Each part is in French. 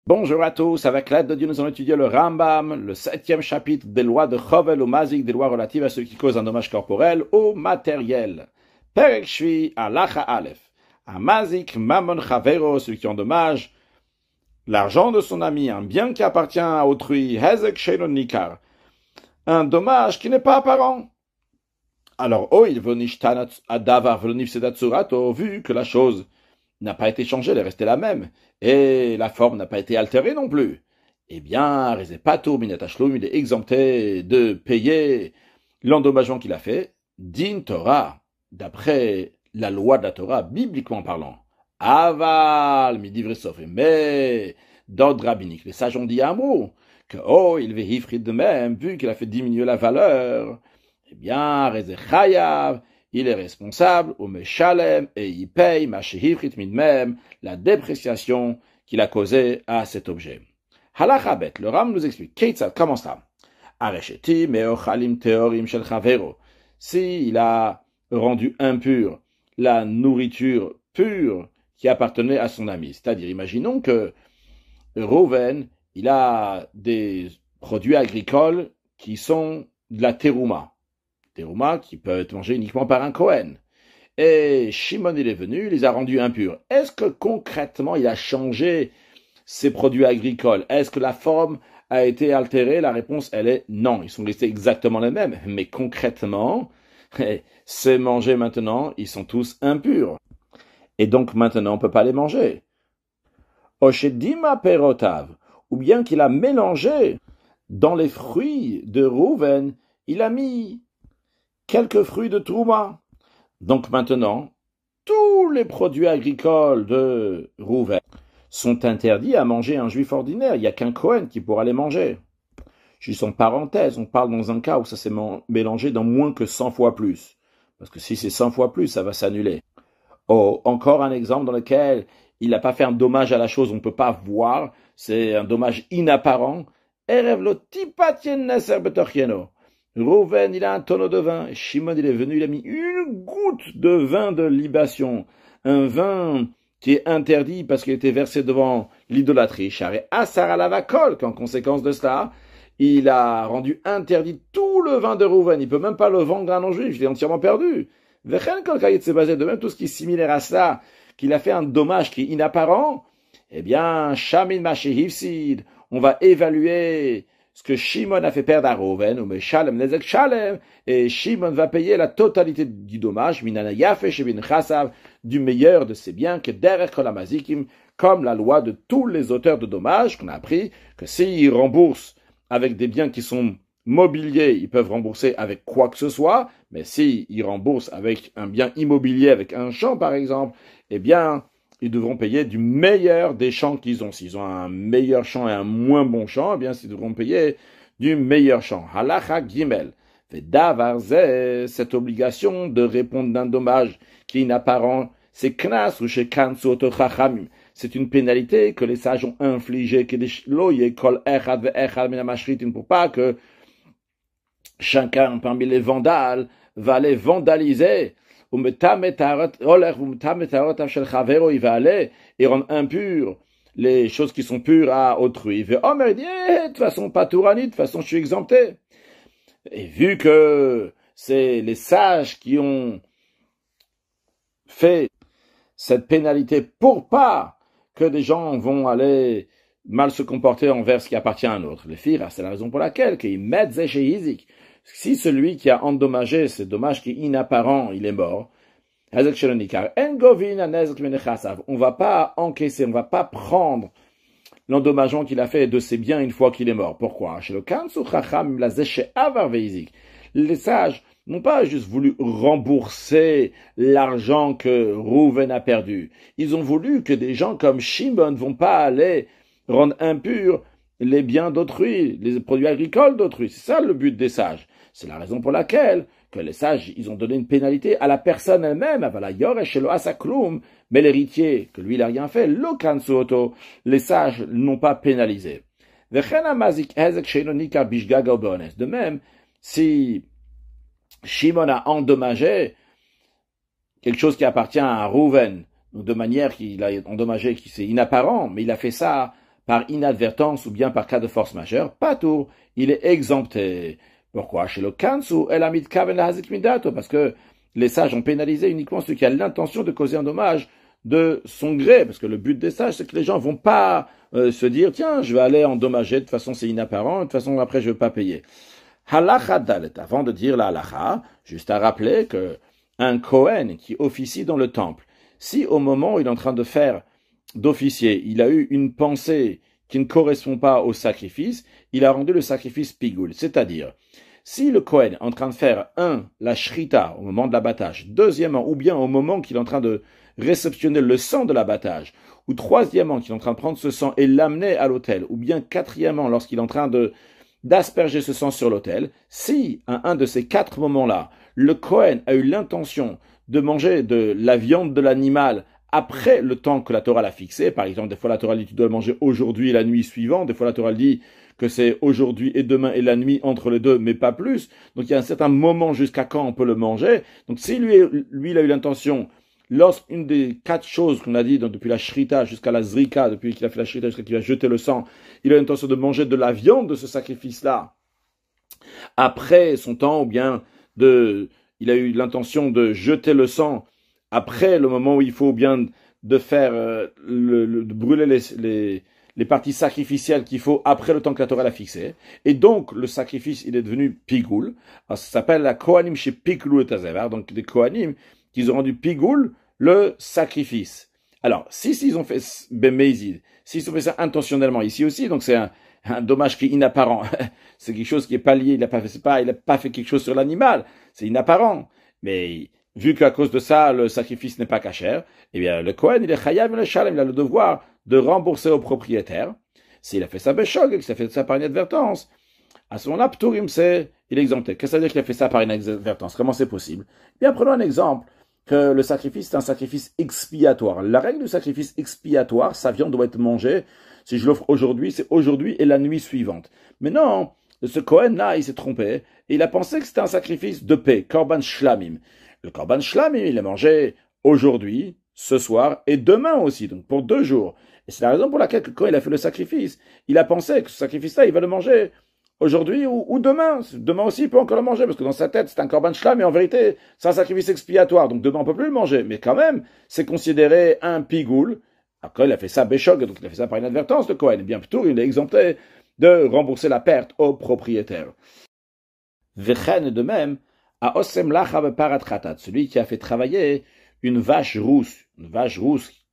Bonjour à tous, avec l'aide de Dieu, nous allons étudier le Rambam, le 7e chapitre des lois de Chovel ou Mazik, des lois relatives à ceux qui causent un dommage corporel ou matériel. Perek Shvi, Alacha Aleph. Un Mazik, Mammon Chavero, celui qui endommage l'argent de son ami, un bien qui appartient à autrui, Hezek Sheinon Nikar, un dommage qui n'est pas apparent. Alors, il venishtanat adavar velonifsedatsurato, vu que la chose n'a pas été changée, elle est restée la même, et la forme n'a pas été altérée non plus. Eh bien, Rezepato Minatashloum, il est exempté de payer l'endommagement qu'il a fait, din Torah, d'après la loi de la Torah, bibliquement parlant. Aval, midivresof, mais d'ordre rabbinique, les sages ont dit un mot, que il vehifrit de même, vu qu'il a fait diminuer la valeur. Eh bien, Rezechayav, il est responsable, au Meshalem, et il paye, Mashehifrit Midmem, la dépréciation qu'il a causée à cet objet. Halachabet, le Ram nous explique, Keitzad, comment ça? Aresheti, Meochalim Teorim Shel Chavero. Si il a rendu impure la nourriture pure qui appartenait à son ami, c'est-à-dire, imaginons que Reuven, il a des produits agricoles qui sont de la terouma. Terouma qui peut être mangée uniquement par un Kohen. Et Shimon, il est venu, il les a rendus impurs. Est-ce que concrètement, il a changé ces produits agricoles? Est-ce que la forme a été altérée? La réponse, elle est non. Ils sont restés exactement les mêmes. Mais concrètement, c'est mangé maintenant, ils sont tous impurs. Et donc maintenant, on ne peut pas les manger. Oshedima perotav, ou bien qu'il a mélangé dans les fruits de Reuven, il a mis quelques fruits de Trouma. Donc maintenant, tous les produits agricoles de Reuven sont interdits à manger un juif ordinaire. Il n'y a qu'un Kohen qui pourra les manger. Juste en parenthèse, on parle dans un cas où ça s'est mélangé dans moins que 100 fois plus. Parce que si c'est 100 fois plus, ça va s'annuler. Encore un exemple dans lequel il n'a pas fait un dommage à la chose, on ne peut pas voir, c'est un dommage inapparent. Erev lo tipatien neser betorchieno. Reuven, il a un tonneau de vin. Et Shimon, il est venu, il a mis une goutte de vin de libation. Un vin qui est interdit parce qu'il était versé devant l'idolâtrie. Charé Asar alavakol, qu'en conséquence de cela, il a rendu interdit tout le vin de Reuven. Il peut même pas le vendre à un non-juif, il est entièrement perdu. Vechen kol kayet s'est basé de même tout ce qui est similaire à cela, qu'il a fait un dommage qui est inapparent. Eh bien, Shamin Mashehivsid, on va évaluer ce que Shimon a fait perdre à Reuven, ou Meshalem Nezek Shalem, et Shimon va payer la totalité du dommage, Minana Yafe Shebin Chassav, du meilleur de ses biens, que derrière Kolamazikim, comme la loi de tous les auteurs de dommages, qu'on a appris, que s'ils remboursent avec des biens qui sont mobiliers, ils peuvent rembourser avec quoi que ce soit, mais s'ils remboursent avec un bien immobilier, avec un champ par exemple, eh bien, ils devront payer du meilleur des champs qu'ils ont. S'ils ont un meilleur champ et un moins bon champ, eh bien, ils devront payer du meilleur champ. Halacha Gimel. Cette obligation de répondre d'un dommage qui est inapparent, c'est knas ou chez kansu chachamim. C'est une pénalité que les sages ont infligée, pour pas que chacun parmi les vandales va les vandaliser. Il va aller et rendre impur les choses qui sont pures à autrui. Il dit, de toute façon, pas tourani, de toute façon, je suis exempté. Et vu que c'est les sages qui ont fait cette pénalité pour pas que des gens vont aller mal se comporter envers ce qui appartient à un autre. Les filles, c'est la raison pour laquelle qu'ils mettent chez Isaac. Si celui qui a endommagé ce dommage qui est inapparent, il est mort, on va pas encaisser, on va pas prendre l'endommagement qu'il a fait de ses biens une fois qu'il est mort. Pourquoi? Les sages n'ont pas juste voulu rembourser l'argent que Reuven a perdu. Ils ont voulu que des gens comme Shimon ne vont pas aller rendre impurs les biens d'autrui, les produits agricoles d'autrui. C'est ça le but des sages. C'est la raison pour laquelle que les sages, ils ont donné une pénalité à la personne elle-même, mais l'héritier, que lui, il n'a rien fait, les sages n'ont pas pénalisé. De même, si Shimon a endommagé quelque chose qui appartient à Reuven, de manière qu'il a endommagé, qui c'est inapparent, mais il a fait ça par inadvertance ou bien par cas de force majeure, patour, il est exempté. Pourquoi? Chez le kansu, el amit kaven lahazik midato, parce que les sages ont pénalisé uniquement ceux qui ont l'intention de causer un dommage de son gré, parce que le but des sages, c'est que les gens vont pas se dire, tiens, je vais aller endommager, de toute façon c'est inapparent, de toute façon après je vais pas payer. Halacha dalet, avant de dire la halacha, juste à rappeler que un Kohen qui officie dans le temple, si au moment où il est en train de faire d'officier, il a eu une pensée qui ne correspond pas au sacrifice, il a rendu le sacrifice pigoul. C'est-à-dire, si le Kohen est en train de faire, la shrita au moment de l'abattage, deuxièmement, ou bien au moment qu'il est en train de réceptionner le sang de l'abattage, ou troisièmement, qu'il est en train de prendre ce sang et l'amener à l'autel, ou bien quatrièmement, lorsqu'il est en train d'asperger ce sang sur l'autel, si, à un de ces 4 moments-là, le Kohen a eu l'intention de manger de la viande de l'animal après le temps que la Torah l'a fixé, par exemple, des fois la Torah dit tu dois le manger aujourd'hui et la nuit suivante, des fois la Torah dit que c'est aujourd'hui et demain et la nuit entre les deux, mais pas plus. Donc il y a un certain moment jusqu'à quand on peut le manger. Donc si lui il a eu l'intention, lorsqu'une des 4 choses qu'on a dit depuis la shrita jusqu'à la zrika, depuis qu'il a fait la shrita jusqu'à qu'il a jeté le sang, il a l'intention de manger de la viande de ce sacrifice-là après son temps, ou bien il a eu l'intention de jeter le sang après le moment où il faut bien de faire de brûler les parties sacrificielles qu'il faut après le temps que la Torah l'a fixé. Et donc, le sacrifice, il est devenu pigoul. Alors, ça s'appelle la Kohanim chez Pigoul et Tazevar. Donc, des Kohanim qui ont rendu pigoul le sacrifice. Alors, s'ils ont fait Bemezid, s'ils ont fait ça intentionnellement ici aussi, donc c'est un dommage qui est inapparent. C'est quelque chose qui est pas lié, il a pas fait quelque chose sur l'animal. C'est inapparent. Mais, vu qu'à cause de ça, le sacrifice n'est pas cachère, eh bien, le Kohen, il est chayav le shalem, il a le devoir de rembourser au propriétaire. S'il a fait ça béchog, et qu'il a fait ça par inadvertance, à ce moment-là, ptourim, il est exempté. Qu'est-ce que ça veut dire qu'il a fait ça par inadvertance? Comment c'est possible? Eh bien, prenons un exemple, que le sacrifice, c'est un sacrifice expiatoire. La règle du sacrifice expiatoire, sa viande doit être mangée. Si je l'offre aujourd'hui, c'est aujourd'hui et la nuit suivante. Mais non, ce Kohen-là, il s'est trompé, et il a pensé que c'était un sacrifice de paix, korban shlamim. Le korban shlamim, il est mangé aujourd'hui, ce soir, et demain aussi, donc pour 2 jours. Et c'est la raison pour laquelle, quand il a fait le sacrifice, il a pensé que ce sacrifice-là, il va le manger aujourd'hui ou demain. Demain aussi, il peut encore le manger, parce que dans sa tête, c'est un korban shlam, mais en vérité, c'est un sacrifice expiatoire, donc demain, on peut plus le manger. Mais quand même, c'est considéré un pigoul. Après, il a fait ça béchog, donc il a fait ça par inadvertance, le Kohen. Bien plutôt, il est exempté de rembourser la perte au propriétaire. Vechen, de même, à Osem Lacha Parat Khatat, celui qui a fait travailler une vache rousse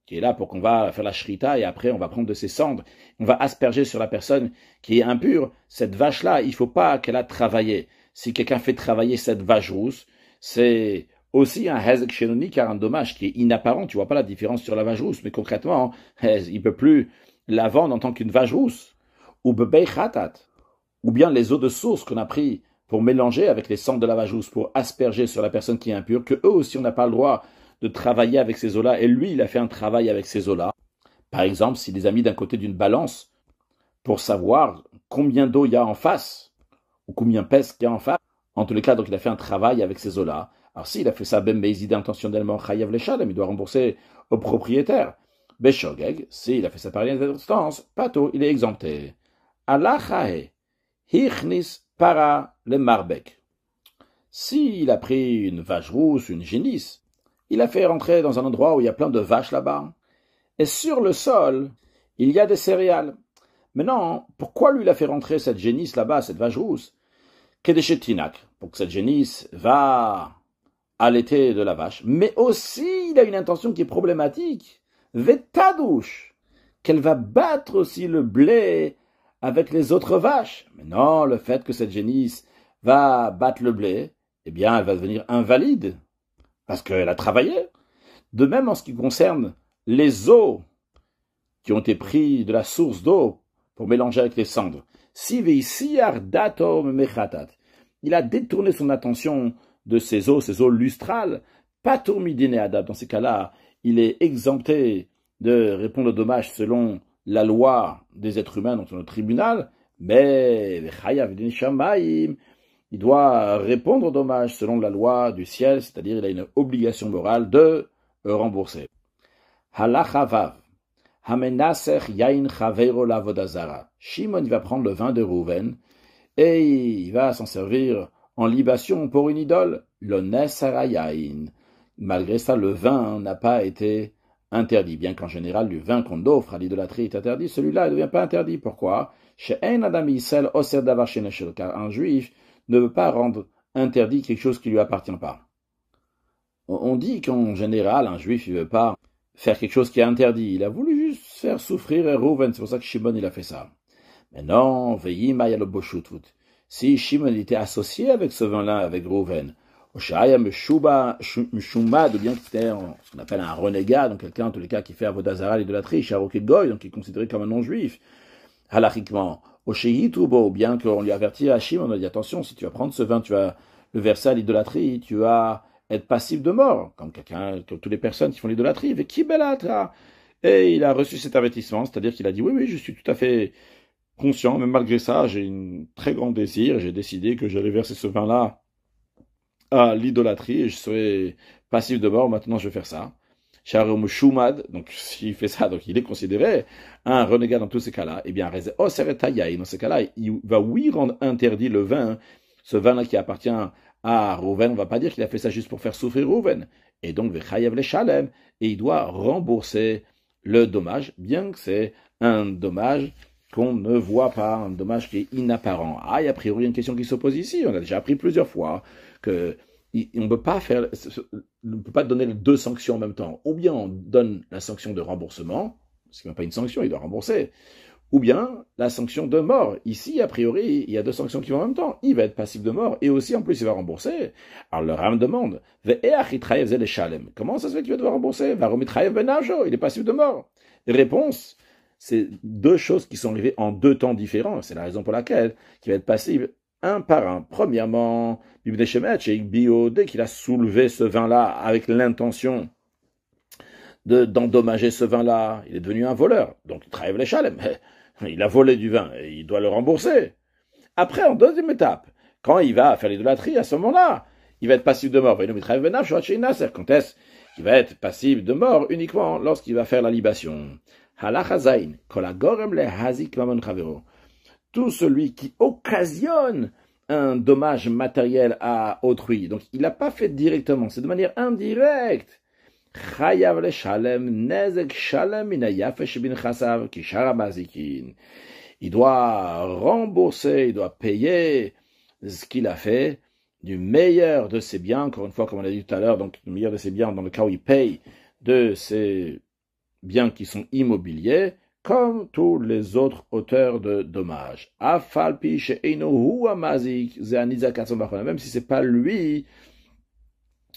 qui est là pour qu'on va faire la shrita et après on va prendre de ses cendres, on va asperger sur la personne qui est impure. Cette vache-là, il faut pas qu'elle a travaillé. Si quelqu'un fait travailler cette vache rousse, c'est aussi un hezek shenoni, car un dommage qui est inapparent. Tu vois pas la différence sur la vache rousse, mais concrètement, il peut plus la vendre en tant qu'une vache rousse. Ou bebei khatat, ou bien les eaux de source qu'on a pris pour mélanger avec les cendres de la vache rousse, pour asperger sur la personne qui est impure, que eux aussi on n'a pas le droit de travailler avec ces eaux-là, et lui, il a fait un travail avec ces eaux-là. Par exemple, s'il les a mis d'un côté d'une balance, pour savoir combien d'eau il y a en face, ou combien pèse qu'il y a en face, en tous les cas, donc il a fait un travail avec ces eaux-là. Alors s'il a fait ça ben beizid intentionnellement, chayav leshalem, il doit rembourser au propriétaire. Beshogeg, s'il a fait ça par inadvertance, pato, il est exempté. Alachahe, hichnis para le marbek. S'il a pris une vache rousse, une génisse, il a fait rentrer dans un endroit où il y a plein de vaches là-bas. Et sur le sol, il y a des céréales. Maintenant, pourquoi lui il a fait rentrer cette génisse là-bas, cette vache rousse? Kedeshetinak, pour que cette génisse va allaiter de la vache. Mais aussi, il a une intention qui est problématique. Vetadouche, qu'elle va battre aussi le blé avec les autres vaches. Mais non, le fait que cette génisse va battre le blé, eh bien, elle va devenir invalide. Parce qu'elle a travaillé. De même en ce qui concerne les eaux qui ont été prises de la source d'eau pour mélanger avec les cendres. Si il a détourné son attention de ces eaux lustrales, pas tourmidine adab. Dans ces cas-là, il est exempté de répondre au dommage selon la loi des êtres humains dans le tribunal, mais il doit répondre au dommage selon la loi du ciel, c'est-à-dire il a une obligation morale de rembourser. Halacha vav. Hamenasech yain chaveiro lavodazara. Shimon, il va prendre le vin de Rouven et il va s'en servir en libation pour une idole. L'onesara yain. Malgré ça, le vin n'a pas été interdit, bien qu'en général, le vin qu'on offre à l'idolâtrie est interdit, celui-là ne devient pas interdit. Pourquoi? Car un juif ne veut pas rendre interdit quelque chose qui ne lui appartient pas. On dit qu'en général, un juif ne veut pas faire quelque chose qui est interdit. Il a voulu juste faire souffrir Rouven, c'est pour ça que Shimon il a fait ça. Mais non, si Shimon était associé avec ce vin-là, avec Rouven, Oshaya Meshumad, ou bien qui était ce qu'on appelle un renégat, donc quelqu'un en tous les cas qui fait Avodazara, l'idolâtrie, Sharoket Goy, donc qui est considéré comme un non-juif, halachiquement, Oshehitubo, ou bien qu'on lui avertit à Shimon, on a dit attention, si tu vas prendre ce vin, tu vas le verser à l'idolâtrie, tu vas être passif de mort, comme toutes les personnes qui font l'idolâtrie, et il a reçu cet avertissement, c'est-à-dire qu'il a dit oui, je suis tout à fait conscient, mais malgré ça, j'ai un très grand désir, j'ai décidé que j'allais verser ce vin-là à l'idolâtrie et je serai passif de mort, maintenant je vais faire ça. Sharom Shumad, donc s'il fait ça, donc il est considéré un renégat dans tous ces cas-là, eh bien, dans ces cas-là, il va rendre interdit le vin, ce vin-là qui appartient à Rouven, on va pas dire qu'il a fait ça juste pour faire souffrir Rouven. Et donc, Vechayav le Shalem, et il doit rembourser le dommage, bien que c'est un dommage qu'on ne voit pas, un dommage qui est inapparent. Ah, il y a a priori une question qui s'oppose ici, on a déjà appris plusieurs fois que on ne peut pas donner les deux sanctions en même temps. Ou bien on donne la sanction de remboursement, ce qui n'est pas une sanction, il doit rembourser, ou bien la sanction de mort. Ici, a priori, il y a deux sanctions qui vont en même temps. Il va être passif de mort et aussi, en plus, il va rembourser. Alors le Ram demande, comment ça se fait qu'il va devoir rembourser? Il est passif de mort. Réponse, c'est deux choses qui sont arrivées en deux temps différents. C'est la raison pour laquelle il va être passif un par un. Premièrement, dès qu'il a soulevé ce vin-là avec l'intention d'endommager ce vin-là, il est devenu un voleur. Donc, il travaille les chalem. Il a volé du vin et il doit le rembourser. Après, en deuxième étape, quand il va faire l'idolâtrie, à ce moment-là, il va être passif de mort. Quand est-ce qu'il va être passif de mort? Uniquement lorsqu'il va faire la libation. Tout celui qui occasionne un dommage matériel à autrui. Donc, il n'a pas fait directement, c'est de manière indirecte. Il doit rembourser, il doit payer ce qu'il a fait du meilleur de ses biens, encore une fois, comme on a dit tout à l'heure, donc le meilleur de ses biens dans le cas où il paye de ses biens qui sont immobiliers, comme tous les autres auteurs de dommages. Même si c'est pas lui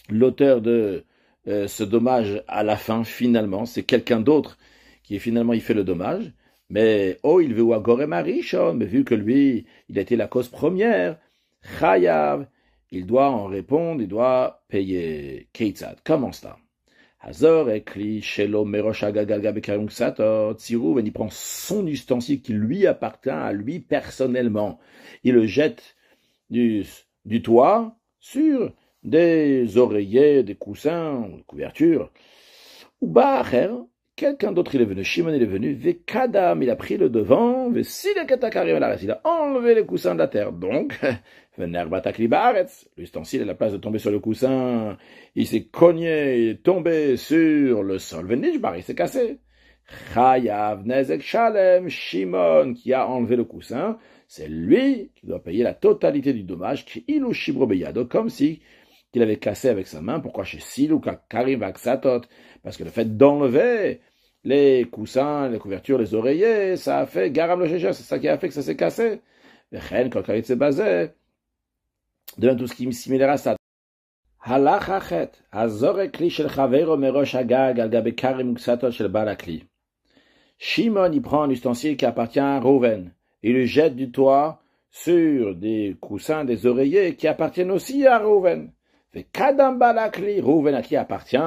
l'auteur de ce dommage à la fin, finalement, c'est quelqu'un d'autre qui finalement il fait le dommage, mais il veut agorem arishon, mais vu que lui, il a été la cause première, chayav, il doit en répondre, il doit payer. Keitzad, comment ça? Hazor ekli shelo merosh agagalga bekarum ksatot, Tsirouven, il prend son ustensile qui lui appartient à lui personnellement, il le jette du toit sur des oreillers, des coussins, des couvertures. Ou Bacher, quelqu'un d'autre il est venu, Shimon il est venu, Vekadam, il a pris le devant, il a enlevé les coussins de la terre. Donc, l'ustensile à la place de tomber sur le coussin, il s'est cogné, il est tombé sur le sol. Il s'est cassé. Chayav Nezek Shalem, Shimon qui a enlevé le coussin, c'est lui qui doit payer la totalité du dommage, comme si qu'il avait cassé avec sa main. Pourquoi chez Silou Karim Vaksatot? Parce que le fait d'enlever les coussins, les couvertures, les oreillers, ça a fait garam le c'est ça qui a fait que ça s'est cassé. De tout ce qui est similaire à ça. Halachachet, Hazorek shel Chavero merosh Agag al gabe Karim Vaksatot shel Barakli. Shimon y prend l'ustensile qui appartient à Rouven et le jette du toit sur des coussins, des oreillers qui appartiennent aussi à Rouven. Kadam Balakli, Rouven à qui appartient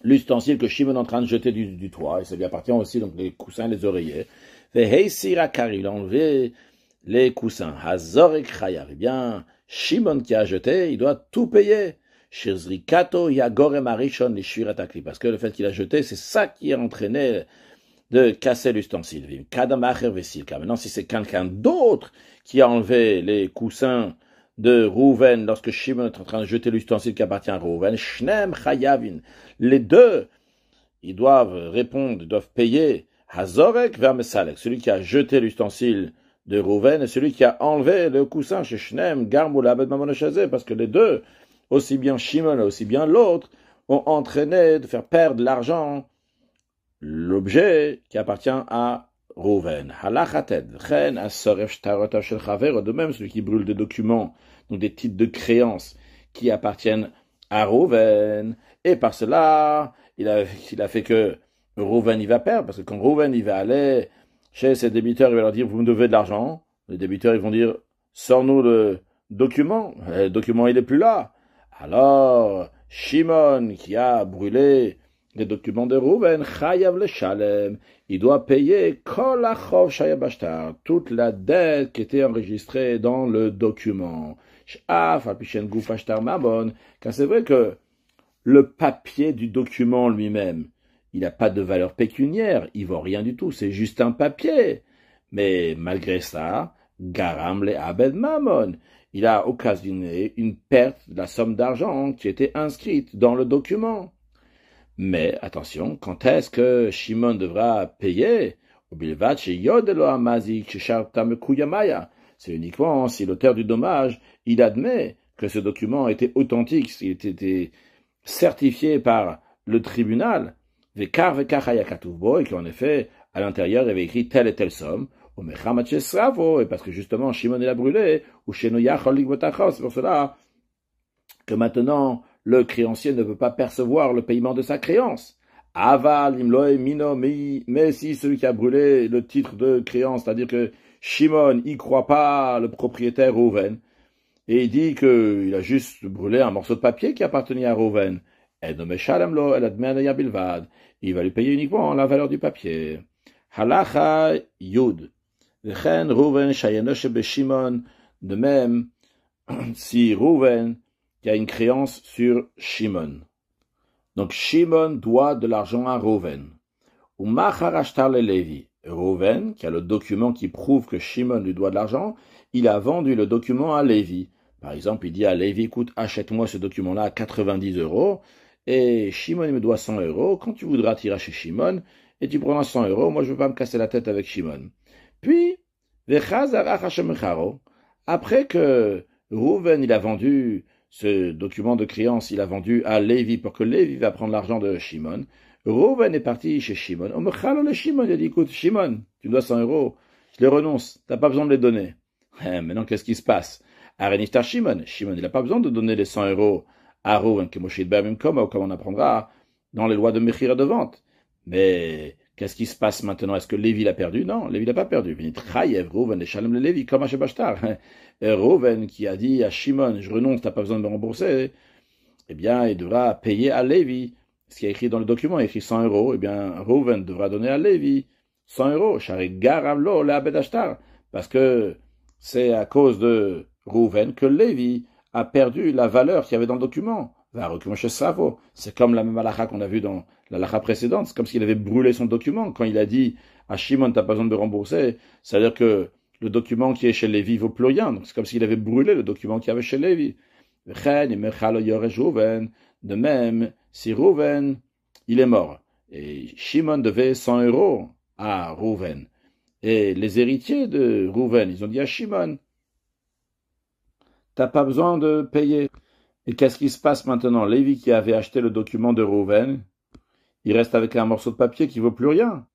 l'ustensile que Shimon est en train de jeter du toit, et ça lui appartient aussi, donc les coussins, les oreillers. Heisira Kari, il a enlevé les coussins. Hazorek Chayav, eh bien, Shimon qui a jeté, il doit tout payer. Shirzrikato Yagorem Arishon Lishuirat Akli. Parce que le fait qu'il a jeté, c'est ça qui a entraîné de casser l'ustensile. Kadamacher Vesilka. Maintenant, si c'est quelqu'un d'autre qui a enlevé les coussins de Rouven lorsque Shimon est en train de jeter l'ustensile qui appartient à Rouven, Shnem Chayavin. Les deux, ils doivent répondre, ils doivent payer Hazorek Vermesalek, celui qui a jeté l'ustensile de Rouven et celui qui a enlevé le coussin chez Shnem, Garmoul Abed Mamonachazé, parce que les deux, aussi bien Shimon et aussi bien l'autre, ont entraîné de faire perdre l'argent, l'objet qui appartient à Rouven. Halachated, Chen Asoref Shtarot Shel Chaver, de même celui qui brûle des documents, donc des titres de créance qui appartiennent à Rouven, et par cela, il a fait que Rouven il va perdre, parce que quand Rouven il va aller chez ses débiteurs, il va leur dire, vous me devez de l'argent. Les débiteurs, ils vont dire, sors-nous le document. Le document, il est plus là. Alors, Shimon, qui a brûlé les documents de Rouven, Chayav le Shalem, il doit payer Kol Achov Shayabashtar, toute la dette qui était enregistrée dans le document. Sh'af, Apishen Guf Ashtar Mamon, car c'est vrai que le papier du document lui-même, il n'a pas de valeur pécuniaire, il vaut rien du tout, c'est juste un papier. Mais malgré ça, Garam le Abed Mammon, il a occasionné une perte de la somme d'argent qui était inscrite dans le document. Mais attention, quand est-ce que Shimon devra payer? C'est uniquement si l'auteur du dommage, il admet que ce document était authentique, s'il était certifié par le tribunal, et qu'en effet, à l'intérieur, il avait écrit telle et telle somme, et parce que justement, Shimon il a brûlé, c'est pour cela que maintenant, le créancier ne peut pas percevoir le paiement de sa créance. Aval, imloe, mino, mais si celui qui a brûlé le titre de créance, c'est-à-dire que Shimon, il croit pas le propriétaire Rouven, et il dit qu'il a juste brûlé un morceau de papier qui appartenait à Rouven, il va lui payer uniquement la valeur du papier. Halacha Yud. De même, si Rouven qui a une créance sur Shimon. Donc Shimon doit de l'argent à Rouven. Ou Macharashtar le Lévi. Rouven, qui a le document qui prouve que Shimon lui doit de l'argent, il a vendu le document à Lévi. Par exemple, il dit à Lévi, écoute, achète-moi ce document-là à 90 €, et Shimon il me doit 100 €. Quand tu voudras tirer chez Shimon, et tu prendras 100 €, moi je ne veux pas me casser la tête avec Shimon. Puis, après que Rouven il a vendu ce document de créance, il a vendu à Lévi pour que Lévi va prendre l'argent de Shimon. Rouven est parti chez Shimon. Il a dit, écoute, Shimon, tu me dois 100 €, je les renonce, tu n'as pas besoin de les donner. Maintenant, qu'est-ce qui se passe? Areniftar Shimon, il n'a pas besoin de donner les 100 € à Rouven, comme on apprendra dans les lois de Mechir et de vente. Mais qu'est-ce qui se passe maintenant? Est-ce que Lévi l'a perdu? Non, Lévi l'a pas perdu. Rouven qui a dit à Shimon, je renonce, t'as pas besoin de me rembourser, eh bien, il devra payer à Lévi. Ce qui est écrit dans le document, il écrit 100 €, eh bien, Rouven devra donner à Lévi 100 €. Parce que c'est à cause de Rouven que Lévi a perdu la valeur qu'il y avait dans le document. C'est comme la même halakha qu'on a vu dans la halakha précédente. C'est comme s'il avait brûlé son document. Quand il a dit à Shimon, t'as pas besoin de me rembourser, c'est-à-dire que le document qui est chez Lévi vaut plus rien. Donc c'est comme s'il avait brûlé le document qu'il y avait chez Lévi. De même, si Rouven, il est mort, et Shimon devait 100 € à Rouven, et les héritiers de Rouven, ils ont dit à Shimon, t'as pas besoin de payer. Et qu'est-ce qui se passe maintenant? Lévi qui avait acheté le document de Rouven, il reste avec un morceau de papier qui vaut plus rien.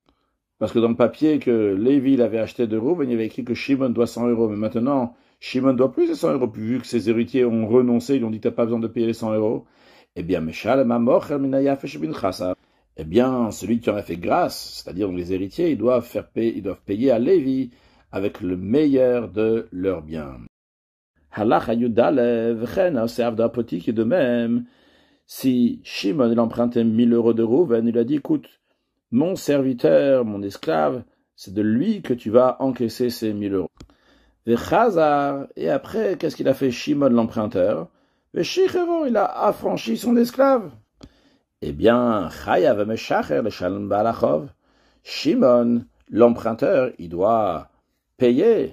Parce que dans le papier que Lévi avait acheté de Rouven, il y avait écrit que Shimon doit 100 €. Mais maintenant, Shimon doit plus les 100 €. Puis vu que ses héritiers ont renoncé, ils ont dit t'as pas besoin de payer les 100 €. Eh bien, eh bien, celui qui en a fait grâce, c'est-à-dire les héritiers, ils doivent payer à Lévi avec le meilleur de leurs biens. Halacha Yudalev, Chen, c'est Avdapoti qui est de même. Si Shimon il empruntait 1000 € de Rouven, il a dit, écoute, mon serviteur, mon esclave, c'est de lui que tu vas encaisser ces 1000 €. Et après, qu'est-ce qu'il a fait Shimon l'emprunteur? Veshichero, il a affranchi son esclave. Eh bien, Chayav Meshacher le Shalom Balachov. Shimon, l'emprunteur, il doit payer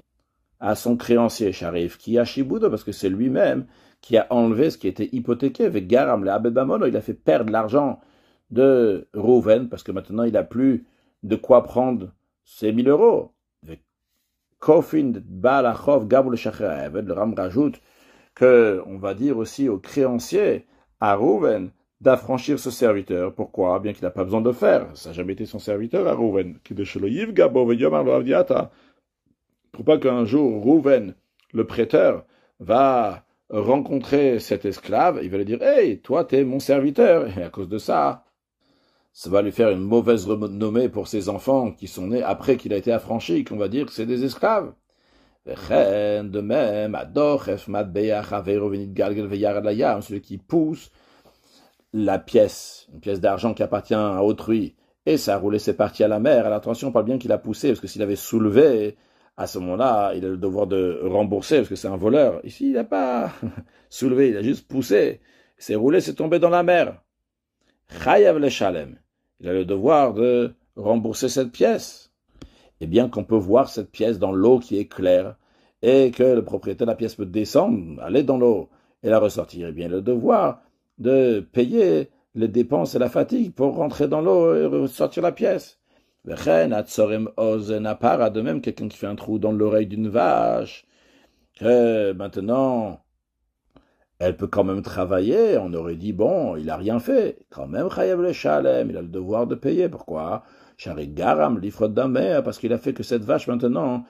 à son créancier Sharif, qui a Shibudo, parce que c'est lui-même qui a enlevé ce qui était hypothéqué. Vegaram le Abed Bamono, il a fait perdre l'argent de Rouven, parce que maintenant il n'a plus de quoi prendre ses 1000 euros. Kofin Balachov Gabul Shacher. Le Ram rajoute que on va dire aussi au créancier, à Rouven, d'affranchir ce serviteur. Pourquoi? Bien qu'il n'a pas besoin de le faire. Ça n'a jamais été son serviteur à Rouven. Pour pas qu'un jour Rouven, le prêteur, va rencontrer cet esclave, il va lui dire, hey, toi, t'es mon serviteur. Et à cause de ça, ça va lui faire une mauvaise renommée pour ses enfants qui sont nés après qu'il a été affranchi, qu'on va dire que c'est des esclaves. De même, celui qui pousse la pièce, une pièce d'argent qui appartient à autrui, et ça a roulé, c'est parti à la mer. Alors attention, on parle bien qu'il a poussé, parce que s'il avait soulevé, à ce moment-là, il a le devoir de rembourser, parce que c'est un voleur. Ici, il n'a pas soulevé, il a juste poussé. C'est roulé, c'est tombé dans la mer. Chayav le Shalem. Il a le devoir de rembourser cette pièce. Et bien qu'on peut voir cette pièce dans l'eau qui est claire, et que le propriétaire de la pièce peut descendre, aller dans l'eau et la ressortir, eh bien, le devoir de payer les dépenses et la fatigue pour rentrer dans l'eau et ressortir la pièce. De même, quelqu'un qui fait un trou dans l'oreille d'une vache, que maintenant, elle peut quand même travailler, on aurait dit, bon, il a rien fait. Quand même, Chayav le Shalem, il a le devoir de payer. Pourquoi? Garam, l'ifrod d'Amer, parce qu'il a fait que cette vache, maintenant,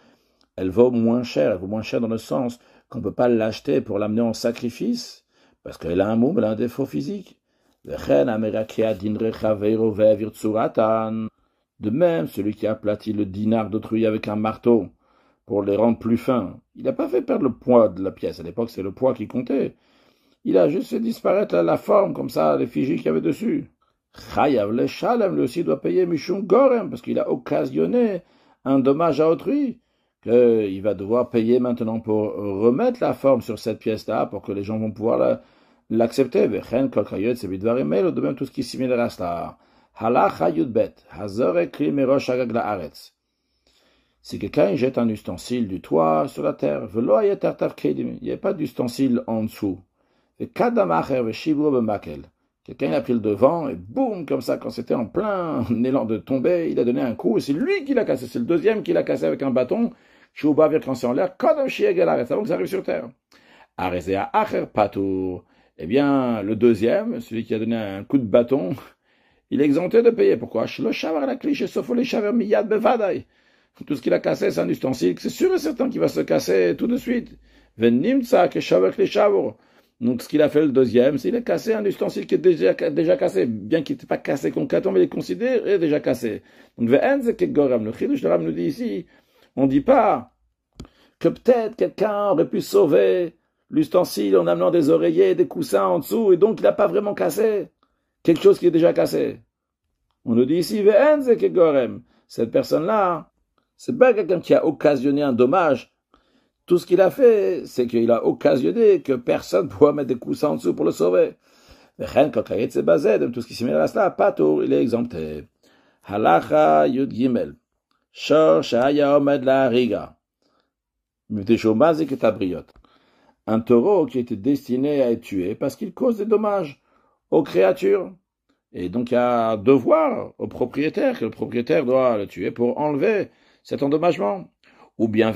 elle vaut moins cher dans le sens qu'on ne peut pas l'acheter pour l'amener en sacrifice, parce qu'elle a un moum, elle a un défaut physique. De même, celui qui a aplati le dinar d'autrui avec un marteau pour les rendre plus fins, il n'a pas fait perdre le poids de la pièce. À l'époque, c'est le poids qui comptait. Il a juste fait disparaître la forme, comme ça, l'effigie qu'il y avait dessus. Chayav le Shalem, lui aussi, doit payer Mishum Gorem, parce qu'il a occasionné un dommage à autrui, qu'il va devoir payer maintenant pour remettre la forme sur cette pièce-là, pour que les gens vont pouvoir l'accepter. Vechen kol kayot sebidvarim elo, de même tout ce qui est similaire à cela. Halacha yudbet, hazore kli merosh agag laaretz. Si quelqu'un jette un ustensile du toit sur la terre, velo ayet tartar kedim, il n'y a pas d'ustensile en dessous. Ve kadam acher ve shivro bemakel. Quelqu'un a pris le devant et boum, comme ça, quand c'était en plein élan de tomber, il a donné un coup et c'est lui qui l'a cassé. C'est le deuxième qui l'a cassé avec un bâton. Chouba vient quand c'est en l'air, kadam shiegel aretz, avant que ça arrive sur terre. Arezea acher patour. Eh bien, le deuxième, celui qui a donné un coup de bâton, il est exempté de payer. Pourquoi? Tout ce qu'il a cassé, c'est un ustensile. C'est sûr et certain qu'il va se casser tout de suite. Donc, ce qu'il a fait le deuxième, c'est qu'il a cassé un ustensile qui est déjà cassé. Bien qu'il n'était pas cassé concrètement, mais il est considéré déjà cassé. Donc, le Chidush de Ram nous dit ici, on ne dit pas que peut-être quelqu'un aurait pu sauver l'ustensile en amenant des oreillers, des coussins en dessous, et donc il n'a pas vraiment cassé quelque chose qui est déjà cassé. On nous dit ici, cette personne-là, c'est pas quelqu'un qui a occasionné un dommage. Tout ce qu'il a fait, c'est qu'il a occasionné que personne ne pourra mettre des coussins en dessous pour le sauver. Tout ce qui s'y met à cela, pato, il est exempté. Halacha yud gimel. Shor shaya omed la riga. Muteshomazik et tabriot. Un taureau qui était destiné à être tué parce qu'il cause des dommages aux créatures. Et donc il y a un devoir au propriétaire, que le propriétaire doit le tuer pour enlever cet endommagement. Ou bien ou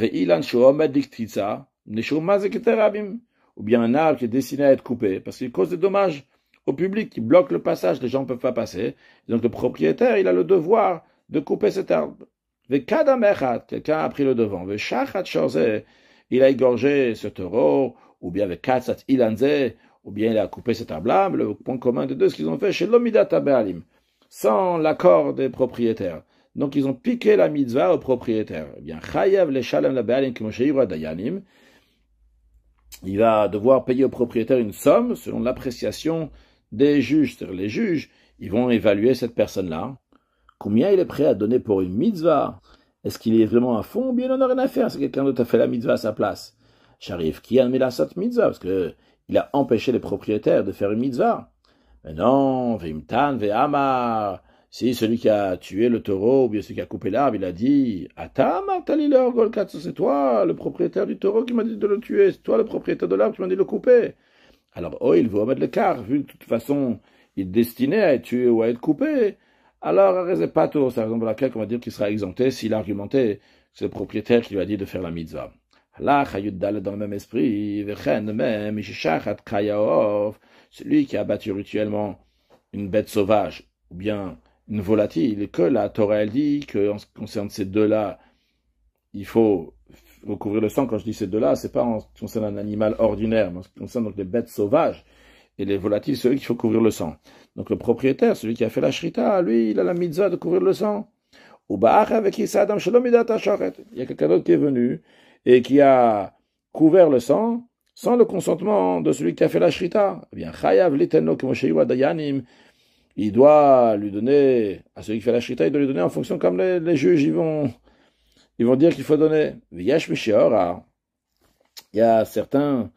bien un arbre qui est destiné à être coupé parce qu'il cause des dommages au public, qui bloque le passage, les gens ne peuvent pas passer. Et donc le propriétaire, il a le devoir de couper cet arbre. Quelqu'un a pris le devant. Il a égorgé ce taureau, ou bien avec katsat ilanze, ou bien il a coupé cet arbre-là. Le point commun des deux, ce qu'ils ont fait chez l'omidat abealim, sans l'accord des propriétaires. Donc ils ont piqué la mitzvah au propriétaire. Eh bien, chayav le shalem la bealim k'mosheira dayanim. Il va devoir payer au propriétaire une somme selon l'appréciation des juges. C'est-à-dire les juges, ils vont évaluer cette personne-là. Combien il est prêt à donner pour une mitzvah? Est-ce qu'il est vraiment à fond ou bien il n'en a rien à faire? C'est quelqu'un d'autre a fait la mitzvah à sa place. J'arrive qui a mis la mitzvah parce que il a empêché les propriétaires de faire une mitzvah. Mais non, Vimtan, Ve'amar, si celui qui a tué le taureau, ou bien celui qui a coupé l'arbre, il a dit, Atamar, Talilor, Golkatz, c'est toi, le propriétaire du taureau qui m'a dit de le tuer, c'est toi le propriétaire de l'arbre qui m'a dit de le couper. Alors, il veut remettre l'écart, vu de toute façon, il est destiné à être tué ou à être coupé. Alors, Rezepato, c'est la raison pour laquelle on va dire qu'il sera exempté s'il a argumenté que c'est le propriétaire qui lui a dit de faire la mitzvah. Là, Chayuddal dans le même esprit, Vechen même, Ishishachat Kayaov, celui qui a battu rituellement une bête sauvage, ou bien une volatile, que la Torah elle dit qu'en ce qui concerne ces deux-là, il faut recouvrir le sang. Quand je dis ces deux-là, c'est pas en ce qui concerne un animal ordinaire, mais en ce qui concerne donc les bêtes sauvages et les volatiles, c'est eux qu'il faut couvrir le sang. Donc le propriétaire, celui qui a fait la shrita, lui, il a la mitzvah de couvrir le sang. Il y a quelqu'un d'autre qui est venu et qui a couvert le sang sans le consentement de celui qui a fait la shrita. Eh bien, chayav liteno kemosheyu dayanim, il doit lui donner, à celui qui fait la shrita, il doit lui donner en fonction comme les juges, ils vont dire qu'il faut donner. Il y a certains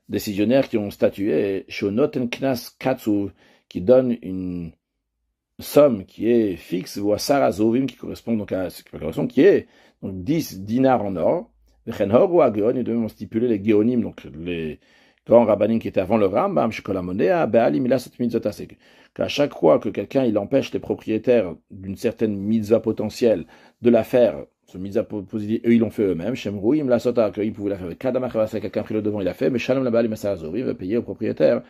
décisionnaires qui ont statué, shonoten knas katsu, qui donnent une somme qui est fixe, ou à sarazovim, qui correspond donc à ce qui est donc 10 dinars en or. Vechenhor ou ageon, ils devaient stipuler les géonim, donc les grands rabbinim qui étaient avant le Rambam, shekolamonea, be'alim ilasot mitzvot asek. Qu'à chaque fois que quelqu'un il empêche les propriétaires d'une certaine mitzvah potentielle de la faire, ce mitzvah positif, eux ils l'ont fait eux-mêmes, shemruim la sota, qu'ils pouvaient la faire, kadamach, quelqu'un pris le devant, il l'a fait, mais shalom la be'alim sarazovim va payer au propriétaire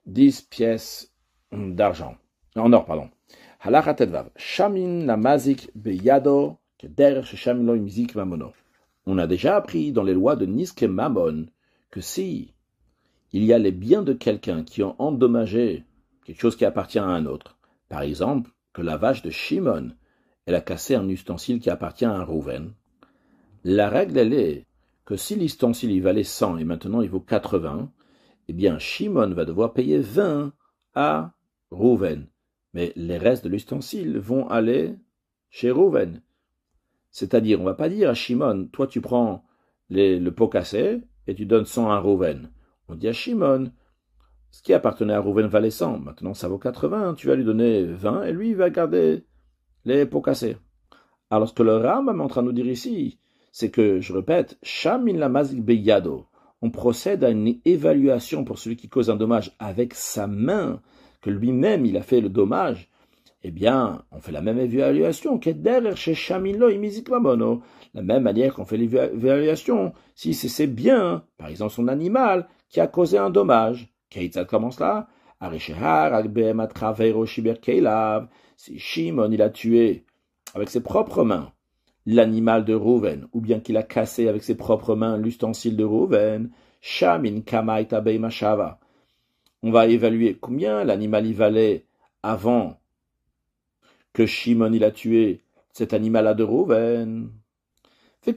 10 pièces d'argent. En or, pardon. Halacha tedvav. Shamin la mazik beyado, keder sheshamin lo imzik mamono. On a déjà appris dans les lois de Niske Mammon que si il y a les biens de quelqu'un qui ont endommagé quelque chose qui appartient à un autre, par exemple, que la vache de Shimon, elle a cassé un ustensile qui appartient à un Rouven, la règle elle est que si l'ustensile il valait 100 et maintenant il vaut 80, eh bien Shimon va devoir payer 20 à Rouven. Mais les restes de l'ustensile vont aller chez Rouven. C'est-à-dire, on ne va pas dire à Shimon, toi tu prends le pot cassé et tu donnes 100 à Rouven. On dit à Shimon, ce qui appartenait à Rouven valait 100, maintenant ça vaut 80, tu vas lui donner 20 et lui il va garder les pots cassés. Alors ce que le Rambam est en train de nous dire ici, c'est que, je répète, Shamin la mazik beyado, on procède à une évaluation pour celui qui cause un dommage avec sa main, que lui-même il a fait le dommage, eh bien, on fait la même évaluation la même manière qu'on fait l'évaluation si c'est ses biens, par exemple son animal, qui a causé un dommage. Keitzad commence là. Si Shimon il a tué avec ses propres mains l'animal de Rouven, ou bien qu'il a cassé avec ses propres mains l'ustensile de Rouven, Shamin kamaita beimashava. On va évaluer combien l'animal y valait avant que Shimon il a tué cet animal-là de Rouven. Et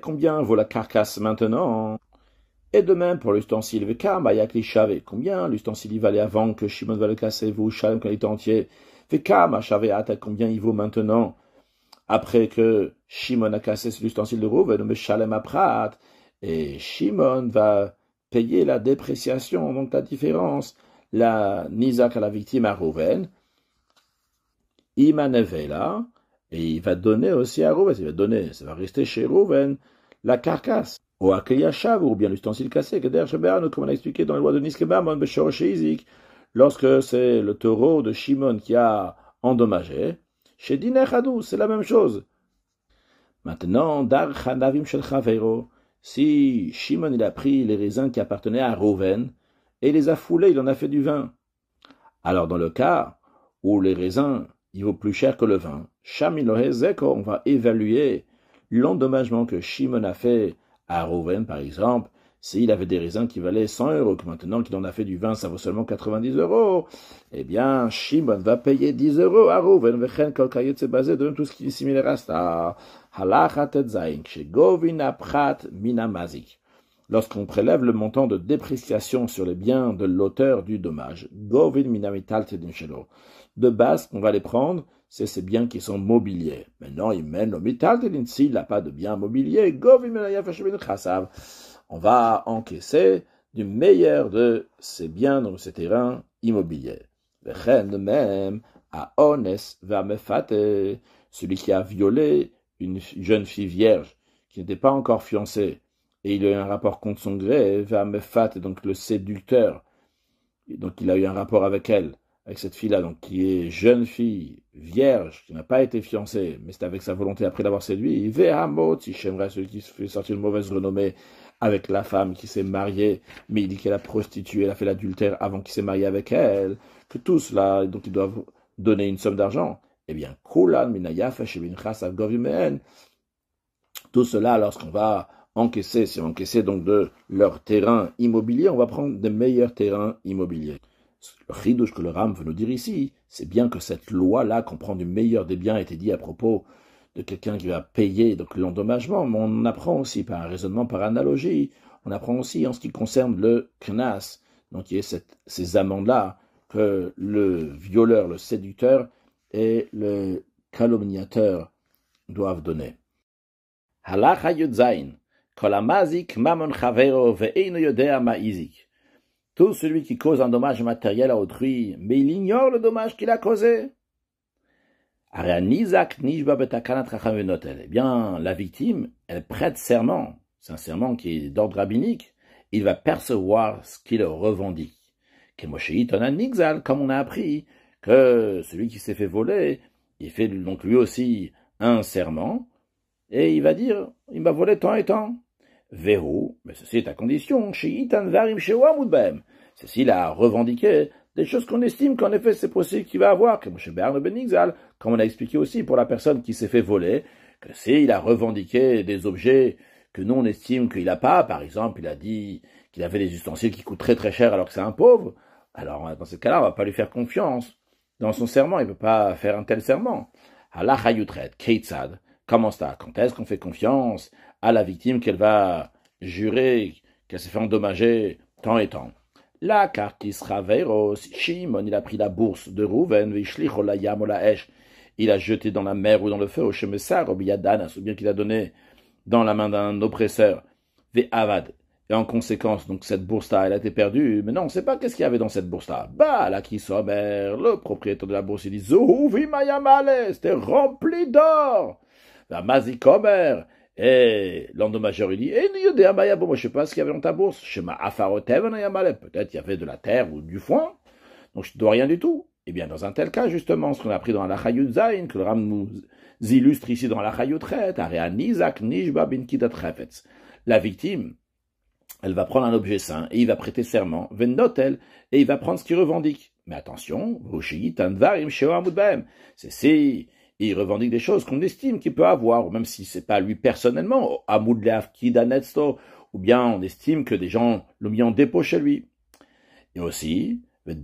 combien vaut la carcasse maintenant? Et de même pour l'ustensile, combien l'ustensile il valait avant que Shimon va le casser, vous, Shalom, quand il est entier? Combien il vaut maintenant après que Shimon a cassé l'ustensile de Rouven, mais Shalem aprat, et Shimon va payer la dépréciation, donc la différence, la nizak à la victime à Rouven, Imanevela, et il va donner aussi à Rouven, il va donner, ça va rester chez Rouven, la carcasse, ou à Kiyashav, ou bien l'ustensile cassé, que derrière, comme on a expliqué dans la loi de Niske Mammon, Beshorosh Izik, lorsque c'est le taureau de Shimon qui a endommagé, chez Diner Hadou, c'est la même chose. Maintenant, Dar Chanavim Shel Chaveiro, si Shimon il a pris les raisins qui appartenaient à Rouven, et les a foulés, il en a fait du vin. Alors dans le cas où les raisins, il vaut plus cher que le vin, on va évaluer l'endommagement que Shimon a fait à Rouven, par exemple, s'il avait des raisins qui valaient 100 €, que maintenant qu'il en a fait du vin, ça vaut seulement 90 €, eh bien, Shimon va payer 10 € à Rouven, vechen kol kayetze basé de tout ce qui est similaire à ça. Halacha tetzayin, chez Govin aprat mina mazik. Lorsqu'on prélève le montant de dépréciation sur les biens de l'auteur du dommage, Govin minamital tedin shelo. De base, on va les prendre, c'est ces biens qui sont mobiliers. Maintenant, il mène le mital tedin, s'il n'a pas de biens mobiliers, Govin menayaf hashem chassav. On va encaisser du meilleur de ses biens, donc ses terrains immobiliers. De même, à Ones va me fâter, celui qui a violé une jeune fille vierge qui n'était pas encore fiancée, et il a eu un rapport contre son gré, va me fâter, donc le séducteur, donc il a eu un rapport avec elle, avec cette fille-là, donc qui est jeune fille, vierge, qui n'a pas été fiancée, mais c'est avec sa volonté après l'avoir séduit, Vehamot, si j'aimerais celui qui se fait sortir une mauvaise renommée avec la femme qui s'est mariée, mais il dit qu'elle a prostitué, elle a fait l'adultère avant qu'il s'est marié avec elle, que tout cela, donc ils doivent donner une somme d'argent. Eh bien, Kulan, Minayafa, Shebinchas, Avgovimehen, tout cela, lorsqu'on va encaisser, si on encaisser donc de leur terrain immobilier, on va prendre des meilleurs terrains immobiliers. Le chidouche que le Ram veut nous dire ici, c'est bien que cette loi-là, qu'on prend du meilleur des biens, a été dit à propos de quelqu'un qui va payer donc l'endommagement, mais on apprend aussi par un raisonnement, par analogie, on apprend aussi en ce qui concerne le knas, donc il y a ces amendes-là, que le violeur, le séducteur et le calomniateur doivent donner. Halacha Yudzain, kol hamazik mamon chavero ve'eino yodea ma'izik. Tout celui qui cause un dommage matériel à autrui, mais il ignore le dommage qu'il a causé. Eh bien, la victime, elle prête serment. C'est un serment qui est d'ordre rabbinique. Il va percevoir ce qu'il revendique. Comme on a appris que celui qui s'est fait voler, il fait donc lui aussi un serment, et il va dire, il m'a volé tant et tant. Verrou, mais ceci est à condition, c'est s'il a revendiqué des choses qu'on estime qu'en effet c'est possible qu'il va avoir, comme chez Berne Ben Nixal, comme on a expliqué aussi pour la personne qui s'est fait voler, que s'il a revendiqué des objets que nous on estime qu'il n'a pas, par exemple il a dit qu'il avait des ustensiles qui coûtent très très cher alors que c'est un pauvre, alors dans ce cas-là on va pas lui faire confiance dans son serment, il ne peut pas faire un tel serment. Allah Hayutret, Keitzad, comment ça? Quand est-ce qu'on fait confiance à la victime qu'elle va jurer qu'elle s'est fait endommager tant et tant? La Karkis Raveros, Shimon, il a pris la bourse de Rouven, Vishlicho la Yam la Esh, il a jeté dans la mer ou dans le feu, au Shemessar, au Biyadanas, ou bien qu'il a donné dans la main d'un oppresseur, Ve'avad. Et en conséquence, donc cette bourse-là, elle a été perdue, mais non, on ne sait pas qu'est-ce qu'il y avait dans cette bourse-là. Bah, la Kisomer, le propriétaire de la bourse, il dit, Zohuvi Mayamale, c'était rempli d'or. La Mazikomer, et l'endommageur, il dit, moi je sais pas ce qu'il y avait dans ta bourse. Peut-être il y avait de la terre ou du foin, donc je ne dois rien du tout. Eh bien, dans un tel cas, justement, ce qu'on a appris dans la Chayut Zain, que le Ram nous illustre ici dans la Chayut Chet, la victime, elle va prendre un objet saint et il va prêter serment, vennotel, et il va prendre ce qu'il revendique. Mais attention, c'est si il revendique des choses qu'on estime qu'il peut avoir, ou même si c'est pas lui personnellement, ou bien on estime que des gens l'ont mis en dépôt chez lui. Et aussi, il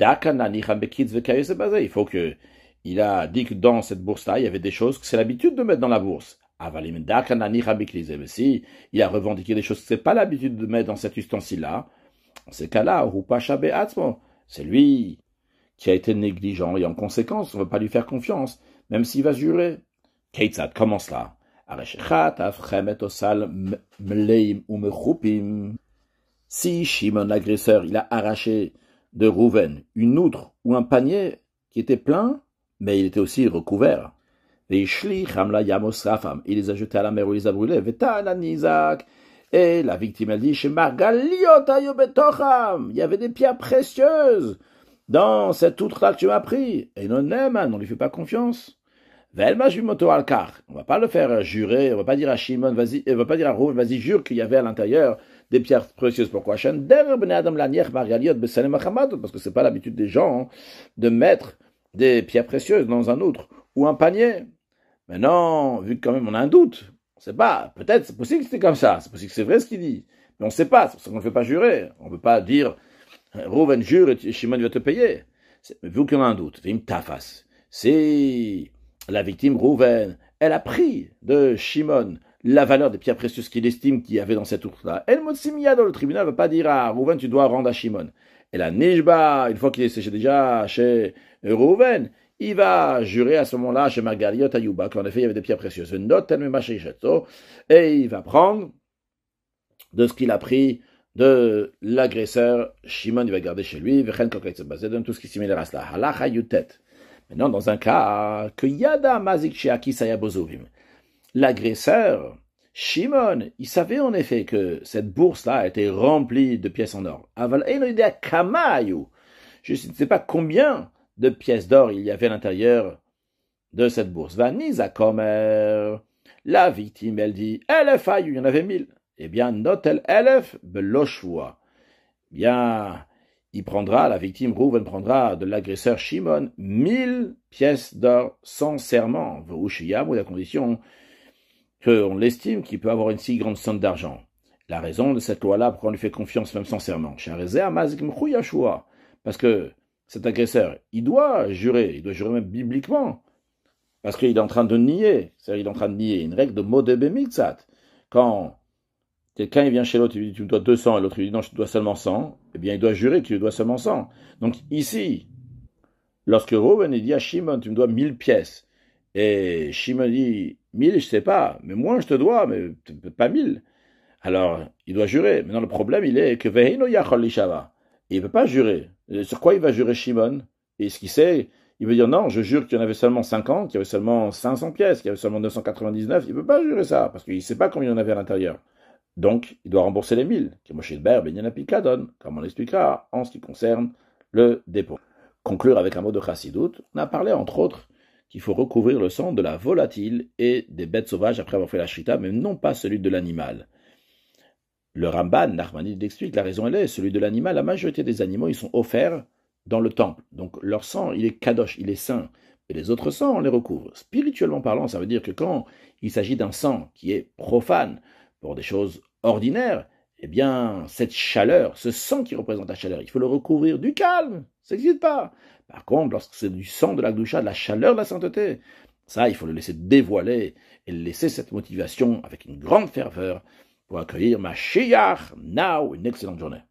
faut que, il a dit que dans cette bourse-là, il y avait des choses que c'est l'habitude de mettre dans la bourse. Mais si il a revendiqué des choses que c'est pas l'habitude de mettre dans cet ustensile-là, dans ces cas-là, c'est lui qui a été négligent, et en conséquence, on ne va pas lui faire confiance, même s'il va jurer. Keitzad, comment cela? Si Shimon, l'agresseur, il a arraché de Rouven une outre ou un panier qui était plein, mais il était aussi recouvert, il les a jetés à la mer où il les a brûlés, et la victime, elle dit, il y avait des pierres précieuses dans cette outre-là que tu m'as pris. Et non, on ne lui fait pas confiance. On ne va pas le faire jurer, on ne va pas dire à Shimon, vas-y, on va pas dire à Rouven, vas-y, jure qu'il y avait à l'intérieur des pierres précieuses. Pourquoi? Parce que c'est pas l'habitude des gens de mettre des pierres précieuses dans un outre ou un panier. Mais non, vu que quand même on a un doute, on ne sait pas, peut-être c'est possible que c'était comme ça, c'est possible que c'est vrai ce qu'il dit, mais on ne sait pas, c'est pour ça qu'on ne fait pas jurer, on ne peut pas dire Rouven jure et Shimon va te payer, vu qu'on a un doute, vim tafas, si la victime Rouven, elle a pris de Shimon la valeur des pierres précieuses qu'il estime qu'il y avait dans cette ours-là, elle motsimiya dans le tribunal ne va pas dire à Rouven tu dois rendre à Shimon, et la Nishba, une fois qu'il est séché déjà chez Rouven, il va jurer à ce moment-là chez Margaliot Ayuba qu'en effet il y avait des pierres précieuses. Et il va prendre de ce qu'il a pris de l'agresseur, Shimon il va garder chez lui, Vechen Kokaitse Bazedon, tout ce qui est similaire à cela. Halacha Yutet. Maintenant, dans un cas que Yada Mazik Sheaki Sayabozovim, l'agresseur, Shimon, il savait en effet que cette bourse-là était remplie de pièces en or. Aval Einoidea Kamayu. Je ne sais pas combien de pièces d'or il y avait à l'intérieur de cette bourse. Vanisa Komer. La victime, elle dit, Elef Ayu, il y en avait 1000. Eh bien, notel Elef Beloshua. Eh bien, la victime Rouven prendra de l'agresseur Shimon 1000 pièces d'or sans serment. Vouchiyam, ou la condition qu'on l'estime qu'il peut avoir une si grande somme d'argent. La raison de cette loi-là, pourquoi on lui fait confiance même sans serment. Parce que cet agresseur, il doit jurer même bibliquement, parce qu'il est en train de nier, c'est-à-dire il est en train de nier une règle de modebe mitzat. Quand quelqu'un vient chez l'autre, il lui dit tu me dois 200, et l'autre lui dit non, je te dois seulement 100, eh bien il doit jurer qu'il lui doit seulement 100. Donc ici, lorsque Reuven dit à Shimon, tu me dois 1000 pièces, et Shimon dit 1000, je sais pas, mais moi je te dois, mais pas 1000. Alors, il doit jurer. Maintenant, le problème, il est que Veheino Yachol Lishava. Il ne peut pas jurer. Sur quoi il va jurer Shimon? Et ce qu'il sait, il veut dire non, je jure qu'il y en avait seulement 50, qu'il y avait seulement 500 pièces, qu'il y avait seulement 999. Il ne peut pas jurer ça, parce qu'il ne sait pas combien il y en avait à l'intérieur. Donc, il doit rembourser les 1000. Comme on l'expliquera en ce qui concerne le dépôt. Conclure avec un mot de Chassidut. On a parlé, entre autres, qu'il faut recouvrir le sang de la volatile et des bêtes sauvages après avoir fait la shrita, mais non pas celui de l'animal. Le Ramban, Nachmanide explique, la raison elle est, celui de l'animal, la majorité des animaux, ils sont offerts dans le temple. Donc leur sang, il est kadosh, il est saint. Et les autres sangs, on les recouvre. Spirituellement parlant, ça veut dire que quand il s'agit d'un sang qui est profane pour des choses ordinaires, eh bien, cette chaleur, ce sang qui représente la chaleur, il faut le recouvrir du calme. Ça n'existe pas. Par contre, lorsque c'est du sang de la gdoucha, de la chaleur de la sainteté, ça, il faut le laisser dévoiler et laisser cette motivation avec une grande ferveur pour accueillir Mashiach. Now, une excellente journée.